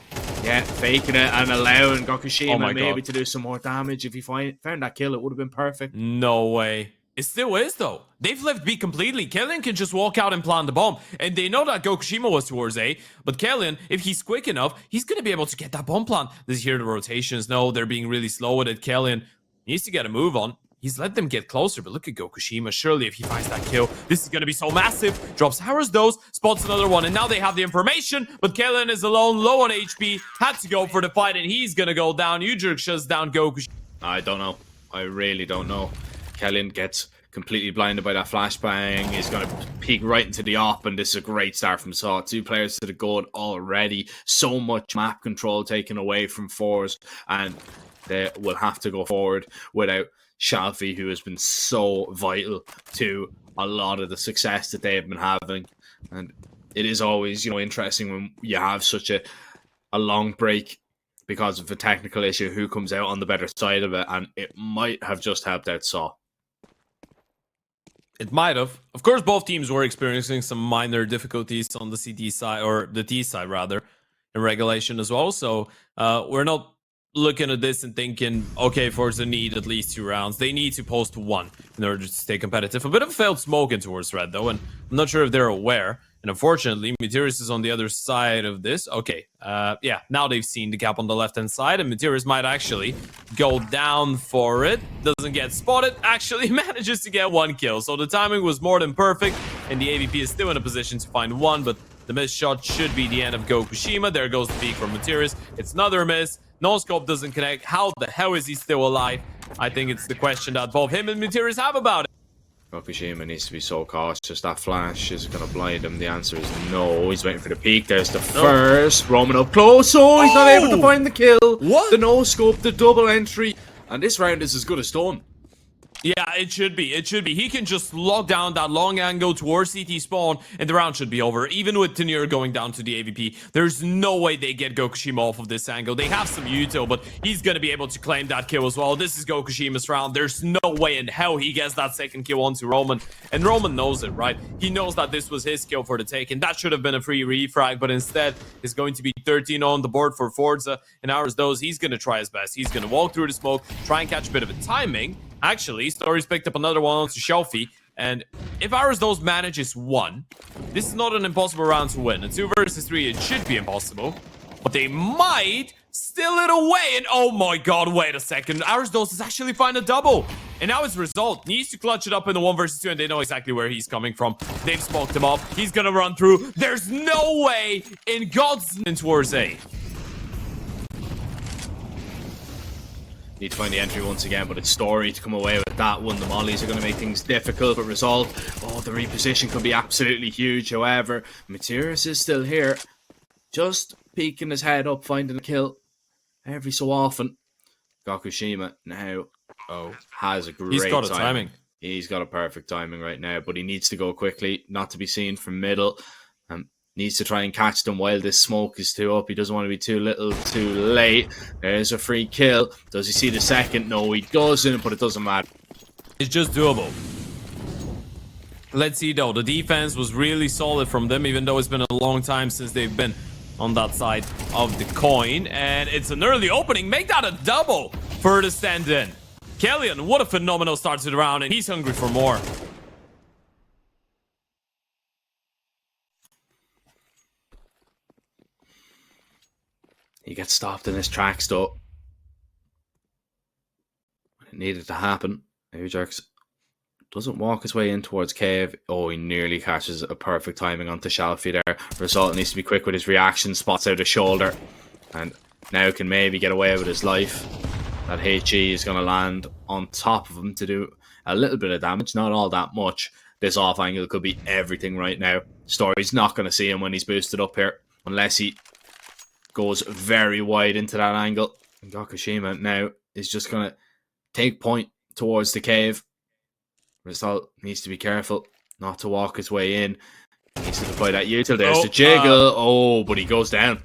Yeah, faking it and allowing Gokushima maybe to do some more damage. If he found that kill, it would have been perfect. No way. It still is, though. They've left B completely. Kellyan can just walk out and plant the bomb. And they know that Gokushima was towards A. But Kellyan, if he's quick enough, he's going to be able to get that bomb plant. Does he hear the rotations? No, they're being really slow with it. Kellyan needs to get a move on. He's let them get closer, but look at Gokushima. Surely if he finds that kill, this is going to be so massive. Drops Harris dose, spots another one, and now they have the information, but Kellyan is alone, low on HP, had to go for the fight, and he's going to go down. Yujurix shuts down Gokushima. I don't know. I really don't know. Kellyan gets completely blinded by that flashbang. He's going to peek right into the op, and this is a great start from Saw. 2 players to the goal already. So much map control taken away from Forze, and they will have to go forward without Shafi, who has been so vital to a lot of the success that they have been having. And it is always, interesting when you have such a long break because of a technical issue, who comes out on the better side of it, and it might have just helped out Saw. It might have. Of course, both teams were experiencing some minor difficulties on the CT side, or the T side rather, in regulation as well. So we're not looking at this and thinking, okay, Forza need at least 2 rounds. They need to post 1 in order to stay competitive. A bit of a failed smoke in towards red, though, and I'm not sure if they're aware. And unfortunately, Mutiris is on the other side of this. Okay, yeah, now they've seen the gap on the left-hand side, and Mutiris might actually go down for it. Doesn't get spotted, actually manages to get 1 kill. So the timing was more than perfect, and the AVP is still in a position to find 1, but the missed shot should be the end of Gokushima. There goes the peek from Mutiris. It's another miss. No scope doesn't connect. How the hell is he still alive? I think it's the question that both him and Mutiris have about it. Gokushima needs to be so cautious. That flash is going to blind him. The answer is no. He's waiting for the peek. There's the first. Roman up close. Oh, he's not able to find the kill. What? The no scope, the double entry. And this round is as good as done. Yeah, it should be. It should be. He can just lock down that long angle towards CT spawn, and the round should be over. Even with Tenir going down to the AVP, there's no way they get Gokushima off of this angle. They have some util, but he's going to be able to claim that kill as well. This is Gokushima's round. There's no way in hell he gets that second kill onto Roman. And Roman knows it, right? He knows that this was his kill for the take, and that should have been a free refrag, but instead, it's going to be 13 on the board for Forza. And ours those, he's going to try his best. He's going to walk through the smoke, try and catch a bit of a timing. Actually, Story's picked up another one onto Shelfie, and if Aristos manages 1, this is not an impossible round to win. A 2 versus 3, it should be impossible. But they might steal it away. And oh my god, wait a second. Arsdos is actually find a double. And now his result needs to clutch it up in the 1 versus 2, and they know exactly where he's coming from. They've smoked him up. He's gonna run through. There's no way in God's name towards A. Need to find the entry once again, but it's Story to come away with that one. The mollies are going to make things difficult, but result, oh, the reposition could be absolutely huge. However, Materis is still here, just peeking his head up, finding a kill every so often. Gakushima now has a great He's got a timing. He's got a perfect timing right now, but he needs to go quickly, not to be seen from middle. Needs to try and catch them while this smoke is too up. He doesn't want to be too little, too late. There's a free kill. Does he see the second? No, he doesn't, but it doesn't matter. It's just doable. Let's see, though. The defense was really solid from them, even though it's been a long time since they've been on that side of the coin. And it's an early opening. Make that a double for the stand-in. Kellyan, what a phenomenal start to the round, and he's hungry for more. He gets stopped in his tracks, though. It needed to happen. Ujerks doesn't walk his way in towards Cave. Oh, he nearly catches a perfect timing onto Shalfie there. Result needs to be quick with his reaction. Spots out his shoulder. And now can maybe get away with his life. That HE is going to land on top of him to do a little bit of damage. Not all that much. This off angle could be everything right now. Story's not going to see him when he's boosted up here. Unless he goes very wide into that angle. And Gakushima now is just going to take point towards the cave. Result needs to be careful not to walk his way in. He needs to deploy that util. There's the jiggle. But he goes down.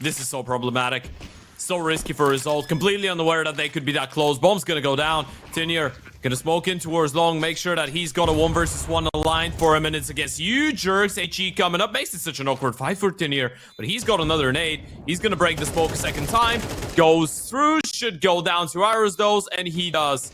This is so problematic. So risky for Result. Completely unaware that they could be that close. Bomb's going to go down. Tinier going to smoke in towards Long. Make sure that he's got a 1 versus 1 aligned for him. And it's against you, Jerks. HE coming up. Makes it such an awkward fight for Tinier. But he's got another nade. He's going to break the smoke a second time. Goes through. Should go down to Arsdos. And he does.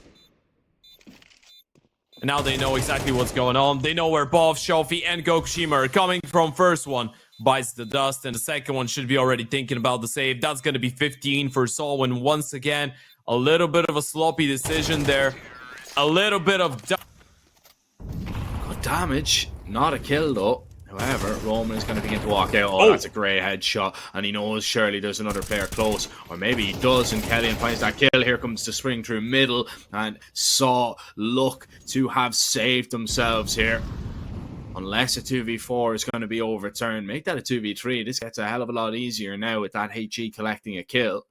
And now they know exactly what's going on. They know where Bov, Shofi, and Gakushima are coming from. First one bites the dust, and the second one should be already thinking about the save. That's going to be 15 for Solwyn once again. A little bit of a sloppy decision there. A little bit of good damage. Not a kill, though. However, Roman is going to begin to walk out. Oh, that's a great headshot. And he knows surely there's another player close. Or maybe he does, and Kellyan finds that kill. Here comes the spring through middle. And Saw look to have saved themselves here. Unless a 2v4 is going to be overturned. Make that a 2v3. This gets a hell of a lot easier now with that HE collecting a kill.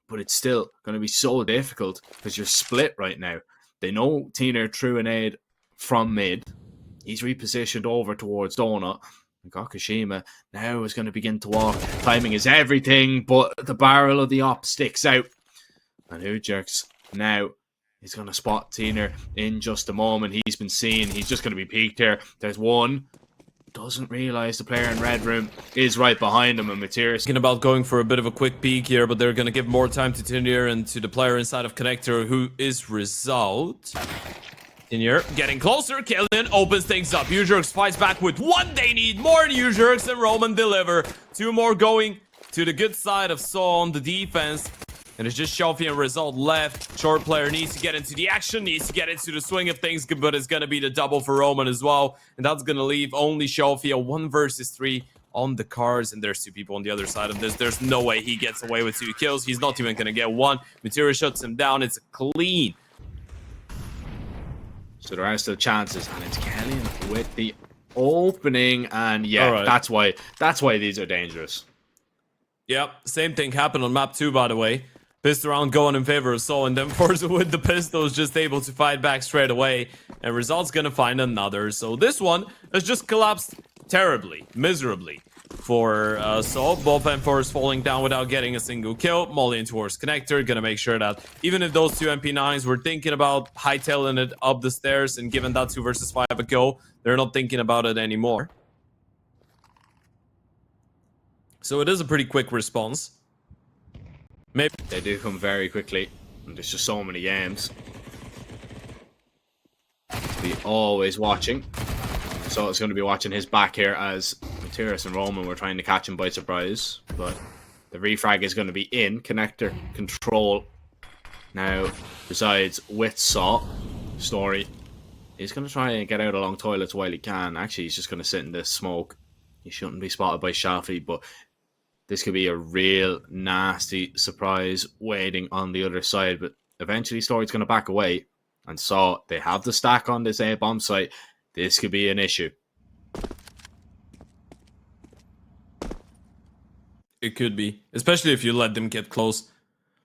But it's still going to be so difficult because you're split right now. They know Tina threw an aid from mid. He's repositioned over towards Donut. And Gakushima now is going to begin to walk. Timing is everything, but the barrel of the op sticks out. And Ujerks now is going to spot Tina in just a moment. He's been seen. He's just going to be peeked here. There's one. Doesn't realize the player in red room is right behind him, and Materis thinking about going for a bit of a quick peek here, but they're going to give more time to Tinier and to the player inside of Connector, who is Result. Tinier getting closer. Kellyan opens things up. Ujerks fights back with one. They need more Ujerks, and Roman deliver. 2 more going to the good side of Saw on the defense. And it's just Shofi and Result left. Short player needs to get into the action, needs to get into the swing of things, but it's going to be the double for Roman as well. And that's going to leave only Shofi a 1 versus 3 on the cards. And there's 2 people on the other side of this. There's no way he gets away with 2 kills. He's not even going to get 1. Materia shuts him down. It's clean. So there are still chances. And it's Kellyan with the opening. And yeah, that's why these are dangerous. Yep, same thing happened on map 2, by the way. Pistol round going in favor of Saul, and then Forze with the pistols just able to fight back straight away. And Result's gonna find another. So this one has just collapsed terribly, miserably for Saul. Both M4s falling down without getting a single kill. Molly in towards Connector, gonna make sure that even if those 2 MP9s were thinking about hightailing it up the stairs and giving that 2 versus 5 a go, they're not thinking about it anymore. So it is a pretty quick response. Maybe they do come very quickly, and there's just so many games. Be always watching. So it's going to be watching his back here as Materis and Roman were trying to catch him by surprise, but the refrag is going to be in. Connector control now resides with Saw. Story is going to try and get out along toilets while he can. Actually, he's just going to sit in this smoke. He shouldn't be spotted by Shafi, but this could be a real nasty surprise waiting on the other side. But eventually, Story's going to back away. And Saw, they have the stack on this A bomb site. This could be an issue. It could be, especially if you let them get close.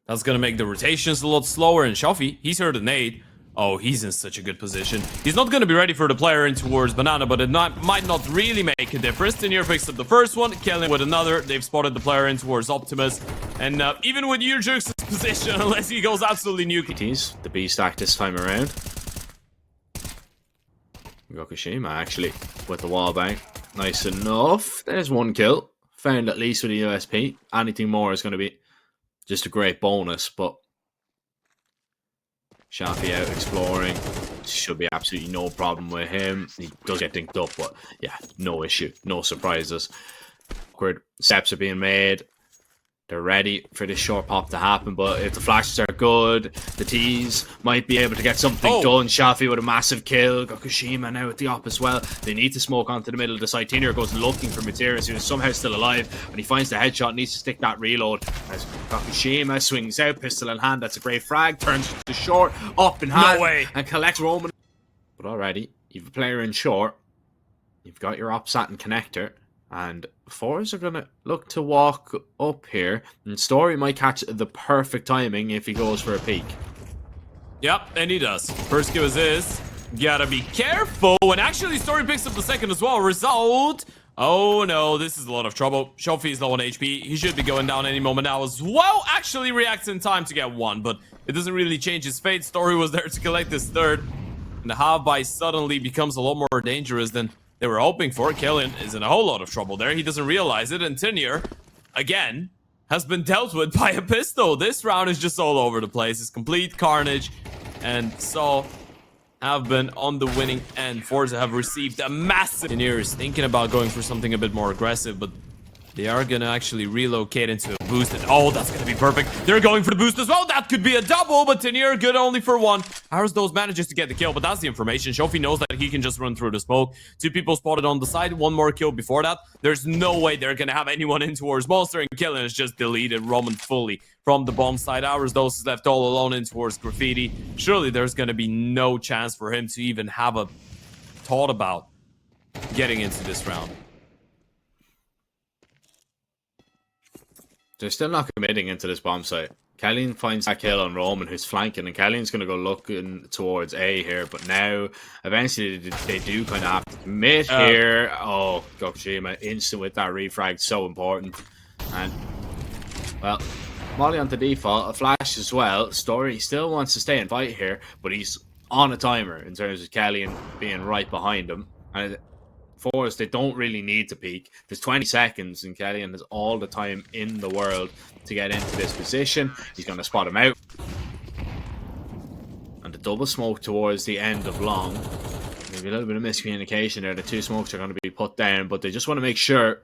That's gonna make the rotations a lot slower. And Shafi, he's heard a nade. Oh, he's in such a good position. He's not gonna be ready for the player in towards Banana, but it might not really make a difference. Tenier picks up the first one, Killing with another. They've spotted the player in towards Optimus. And even with Yurjuk's position, unless he goes absolutely nuke. He's the B stack this time around. Gokushima actually with the wall bang. Nice enough. There's one kill. Found at least with a USP. Anything more is going to be just a great bonus, but Shafi out exploring. Should be absolutely no problem with him. He does get dinked up, but yeah, no issue. No surprises. Awkward steps are being made. They're ready for this short pop to happen, but if the flashes are good, the T's might be able to get something done. Shafi with a massive kill. Gokushima now at the op as well. They need to smoke onto the middle of the site. Tenier goes looking for Materis, who is somehow still alive, and he finds the headshot, needs to stick that reload. As Gokushima swings out, pistol in hand. That's a great frag. Turns to short, up in hand, No way. and collects Roman. But already, you've a player in short. You've got your OpSat and connector. And Forze are going to look to walk up here. And Story might catch the perfect timing if he goes for a peek. Yep, and he does. First kill is his. Gotta be careful. And actually, Story picks up the second as well. Result. Oh no, this is a lot of trouble. Shofi is low on HP. He should be going down any moment now as well. Actually reacts in time to get one, but it doesn't really change his fate. Story was there to collect his third. And the half-buy suddenly becomes a lot more dangerous than they were hoping for. Killian is in a whole lot of trouble there. He doesn't realize it. And Tenier, again, has been dealt with by a pistol. This round is just all over the place. It's complete carnage. And so have been on the winning end. Forza have received a massive... Tenier is thinking about going for something a bit more aggressive, but they are going to actually relocate into a boost. And oh, that's going to be perfect. They're going for the boost as well. That could be a double, but Tenier good only for one. Those manages to get the kill, but that's the information. Shofi knows that he can just run through the smoke. Two people spotted on the side. One more kill before that. There's no way they're going to have anyone in towards Monster, and Killian has just deleted Roman fully from the bomb side. Those is left all alone in towards Graffiti. Surely there's going to be no chance for him to even have a thought about getting into this round. They're still not committing into this bomb site. Kellyan finds that kill on Roman, who's flanking, and Kellyan's going to go looking towards A here. But now, eventually, they do kind of have to commit here. Oh, Gokushima, instant with that refrag, so important. And, well, Molly onto default, a flash as well. Story still wants to stay and fight here, but he's on a timer in terms of Kellyan being right behind him. And Forze, they don't really need to peek. There's 20 seconds, and Kellyan has all the time in the world to get into this position. He's going to spot him out. And the double smoke towards the end of long. Maybe a little bit of miscommunication there. The two smokes are going to be put down, but they just want to make sure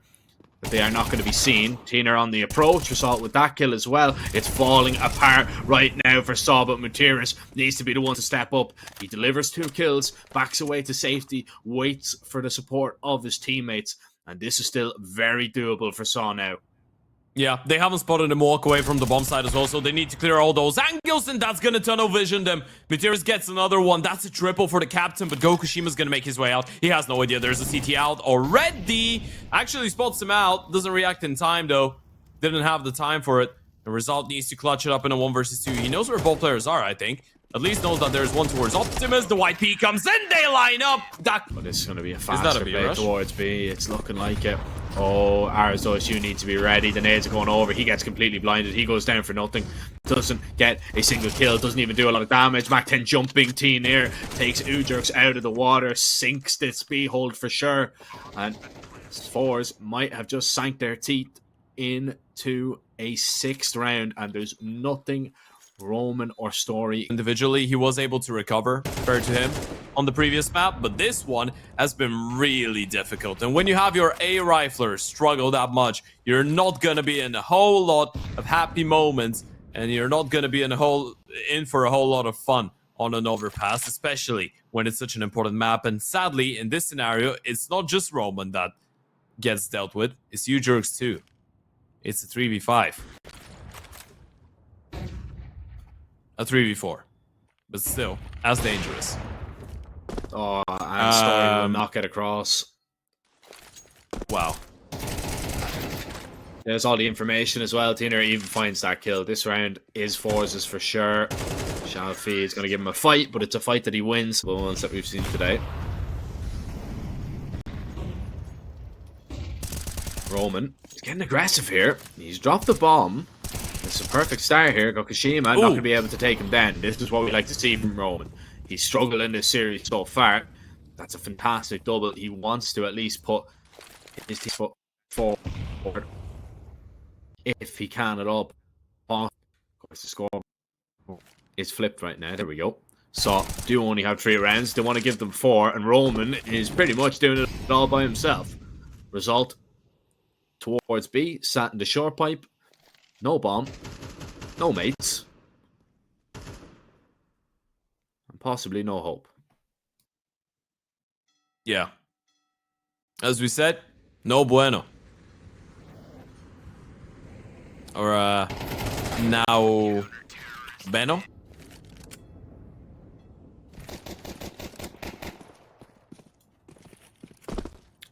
that they are not going to be seen. Tina on the approach. We saw it with that kill as well. It's falling apart right now for Saw, but Materis needs to be the one to step up. He delivers 2 kills, backs away to safety, waits for the support of his teammates, and this is still very doable for Saw now. Yeah, they haven't spotted him walk away from the bomb side as well, so they need to clear all those angles, and that's gonna tunnel vision them. Materis gets another one. That's a triple for the captain, but Gokushima's gonna make his way out. He has no idea there's a CT out already. Actually spots him out. Doesn't react in time, though. Didn't have the time for it. The result needs to clutch it up in a 1 versus 2. He knows where both players are, I think. At least knows that there's one towards Optimus. The white P comes in. They line up. But this is going to be a faster play towards B. It's looking like it. Oh, Arizos, you need to be ready. The nades are going over. He gets completely blinded. He goes down for nothing. Doesn't get a single kill. Doesn't even do a lot of damage. Mac 10 jumping T near. Takes Ujurks out of the water. Sinks this B hold for sure. And Forze might have just sank their teeth into a 6th round. And there's nothing Roman or Story. Individually, he was able to recover, fair to him, on the previous map, but this one has been really difficult. And when you have your A rifler struggle that much, you're not gonna be in a whole lot of happy moments, and you're not gonna be in for a whole lot of fun on an overpass, especially when it's such an important map. And sadly, in this scenario, it's not just Roman that gets dealt with, it's you jerks too. It's a 3v5. A 3v4. But still, as dangerous. Oh, and Story will not get across. Wow. There's all the information as well. Tina even finds that kill. This round is Forze's for sure. Shalfi is going to give him a fight, but it's a fight that he wins. The ones that we've seen today. Roman is getting aggressive here. He's dropped the bomb. It's a perfect start here. Gokushima not going to be able to take him down. This is what we like to see from Roman. He's struggled in this series so far. That's a fantastic double. He wants to at least put his team foot forward if he can at all. Of course, the score is flipped right now. There we go. So, do only have 3 rounds. They want to give them 4, and Roman is pretty much doing it all by himself. Result, towards B, sat in the short pipe. No bomb. No mates. And possibly no hope. Yeah. As we said, no bueno. Or, now... Beno?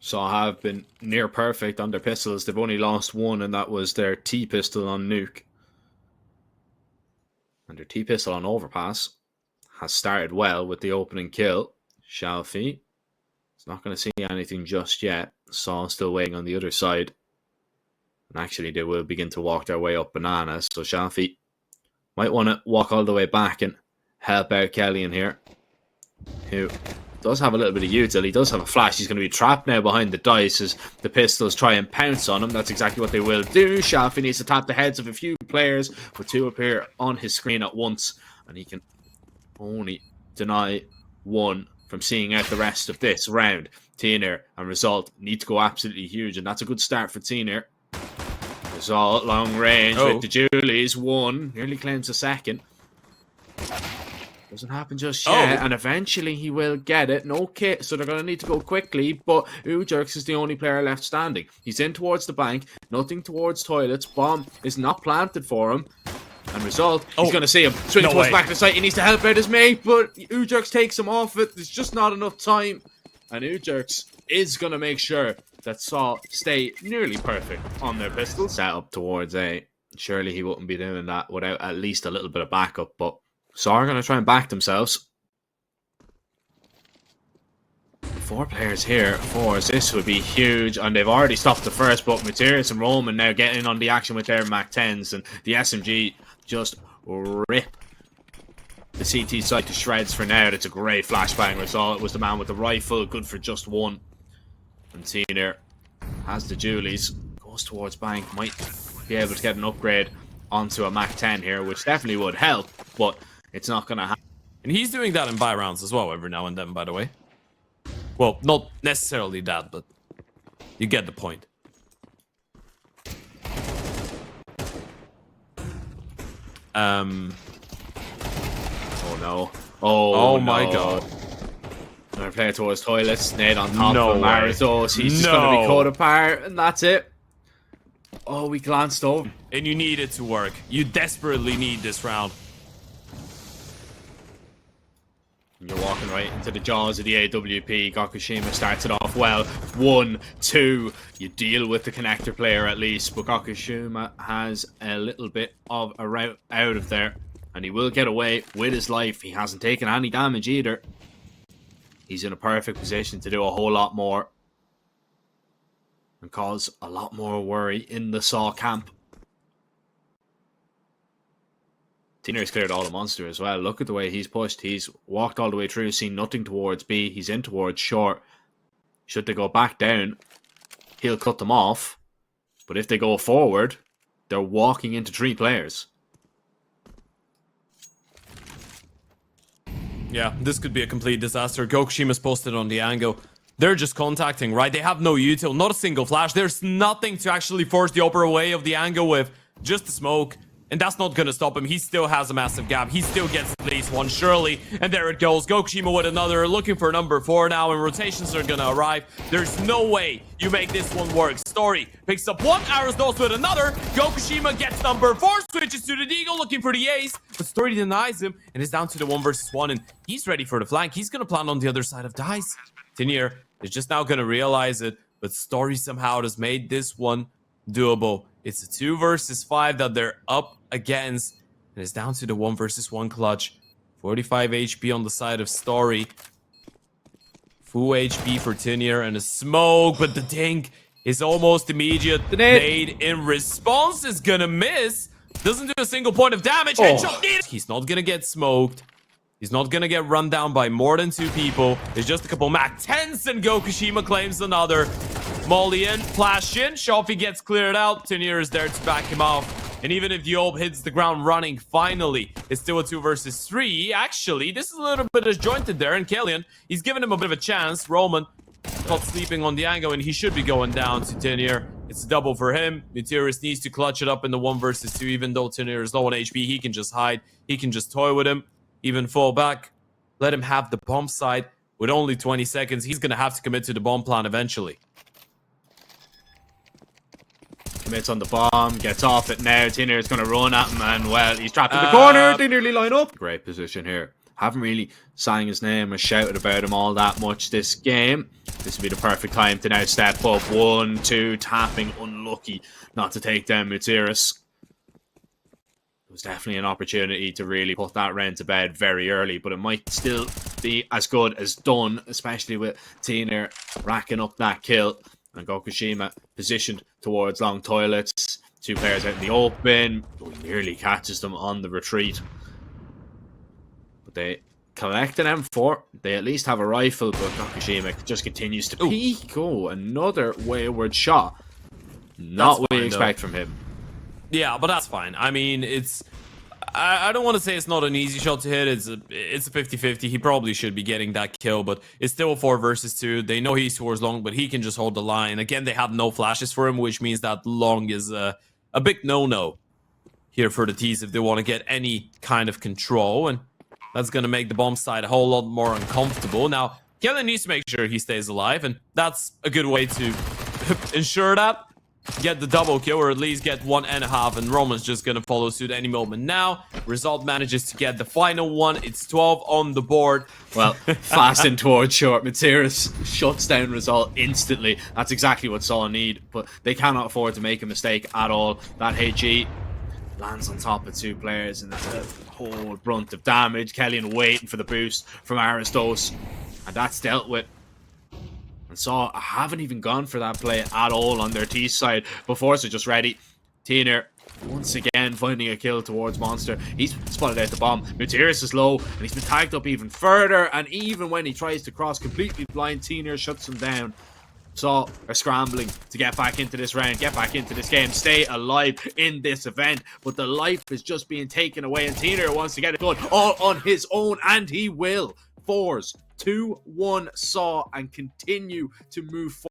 So have been near perfect on their pistols. They've only lost 1, and that was their T-pistol on Nuke. And their T-pistol on Overpass has started well with the opening kill. Shalfi is not going to see anything just yet. Saw still waiting on the other side. And actually, they will begin to walk their way up bananas. So Shalfi might want to walk all the way back and help out Kelly in here, who does have a little bit of util. He does have a flash. He's going to be trapped now behind the dice as the pistols try and pounce on him. That's exactly what they will do. Shalfi needs to tap the heads of a few players, but 2 appear on his screen at once, and he can only deny 1 from seeing out the rest of this round. Teener and Result need to go absolutely huge, and that's a good start for Teener. Result, long range with the Julies. 1, nearly claims a second. Doesn't happen just yet, and eventually he will get it. No kit, so they're going to need to go quickly, but Ujerks is the only player left standing. He's in towards the bank, nothing towards toilets. Bomb is not planted for him. And Result, he's going to see him swing towards the back of the site. He needs to help out his mate, but Ujerks takes him off it. There's just not enough time. And Ujerks is going to make sure that Saw stay nearly perfect on their pistol. Set up towards A. Surely he wouldn't be doing that without at least a little bit of backup, but Saw are going to try and back themselves. 4 players here. Forze, this would be huge, and they've already stopped the first, but Materius and Roman now getting in on the action with their Mac 10s, and the SMG just rip the CT site to shreds for now. It's a great flashbang result. It was the man with the rifle, good for just 1. And Teener has the Julies, goes towards bank, might be able to get an upgrade onto a Mac 10 here, which definitely would help, but it's not going to happen. And he's doing that in buy rounds as well, every now and then, by the way. Well, not necessarily that, but you get the point. Oh no. Oh my no. god. Another player towards toilets. Nade on top No of Maritos. He's just going to be cut apart, and that's it. Oh, we glanced over. And you need it to work. You desperately need this round. And you're walking right into the jaws of the AWP. Gokushima starts it off well. 1, 2. You deal with the connector player at least. But Gokushima has a little bit of a route out of there. And he will get away with his life. He hasn't taken any damage either. He's in a perfect position to do a whole lot more. And cause a lot more worry in the Saw camp. Teener's cleared all the monster as well. Look at the way he's pushed. He's walked all the way through, seen nothing towards B. He's in towards short. Should they go back down, he'll cut them off. But if they go forward, they're walking into 3 players. Yeah, this could be a complete disaster. Gokushima's posted on the angle. They're just contacting, right? They have no util, not a single flash. There's nothing to actually force the upper away of the angle with. Just the smoke. And that's not gonna stop him. He still has a massive gap. He still gets at least one, surely. And there it goes. Gokushima with another, looking for number 4 now, and rotations are gonna arrive. There's no way you make this one work. Story picks up one, arrows those with another. Gokushima gets number 4, switches to the Deagle, looking for the ace. But Story denies him, and is down to the 1 versus 1. And he's ready for the flank. He's gonna plant on the other side of dice. Tenier is just now gonna realize it, but Story somehow has made this one doable. It's a 2 versus 5 that they're up against. And it's down to the 1 versus 1 clutch. 45 HP on the side of Story. Full HP for Tenier and a smoke, but the dink is almost immediate. The nade in response is gonna miss. Doesn't do a single point of damage. Headshot needed. He's not gonna get smoked. He's not gonna get run down by more than 2 people. There's just a couple Mac 10s, and Gokushima claims another. Molly in, flash in, Shofi gets cleared out. Tenier is there to back him off. And even if Yob hits the ground running, finally, it's still a 2 versus 3. Actually, this is a little bit disjointed there, and Killian, he's giving him a bit of a chance. Roman caught sleeping on the angle, and he should be going down to Tenier. It's a double for him. Meteorus needs to clutch it up in the 1 versus 2, even though Tenier is low on HP. He can just hide. He can just toy with him, even fall back. Let him have the bomb side. With only 20 seconds, he's going to have to commit to the bomb plan eventually. Commits on the bomb, gets off it now. Tenier is going to run at him, and well, he's trapped in the corner. They nearly line up. Great position here. Haven't really sang his name or shouted about him all that much this game. This would be the perfect time to now step up. 1, 2, tapping. Unlucky not to take down Meteorus. It was definitely an opportunity to really put that round to bed very early, but it might still be as good as done, especially with Tenier racking up that kill. And Gokushima positioned towards long toilets. 2 players out in the open. Oh, he nearly catches them on the retreat. But they collect an M4. They at least have a rifle, but Gokushima just continues to peek. Oh, another wayward shot. Not what we expect from him. Yeah, but that's fine. I mean, it's... I don't want to say it's not an easy shot to hit. It's a 50-50. He probably should be getting that kill, but it's still a 4 versus 2. They know he's towards long, but he can just hold the line. Again, they have no flashes for him, which means that long is a big no-no here for the T's if they want to get any kind of control, and that's going to make the bomb side a whole lot more uncomfortable. Now, Kellen needs to make sure he stays alive, and that's a good way to ensure that. Get the double kill, or at least get 1.5, and Roman's just gonna follow suit any moment now. Result manages to get the final one. It's 12 on the board. Well, fast and towards short. Meteorus shuts down Result instantly. That's exactly what Saw need, but they cannot afford to make a mistake at all. That HE lands on top of 2 players, and that's a whole brunt of damage. Kellyan waiting for the boost from Aristos, and that's dealt with. And Saw haven't even gone for that play at all on their T side before, so just ready. Tenier once again finding a kill towards Monster. He's spotted out the bomb. Meteorus is low, and he's been tagged up even further, and even when he tries to cross completely blind, Tenier shuts him down. Saw are scrambling to get back into this round, get back into this game, stay alive in this event, but the life is just being taken away, and Tenier wants to get it done all on his own, and he will. Forze 2-1 Saw and continue to move forward.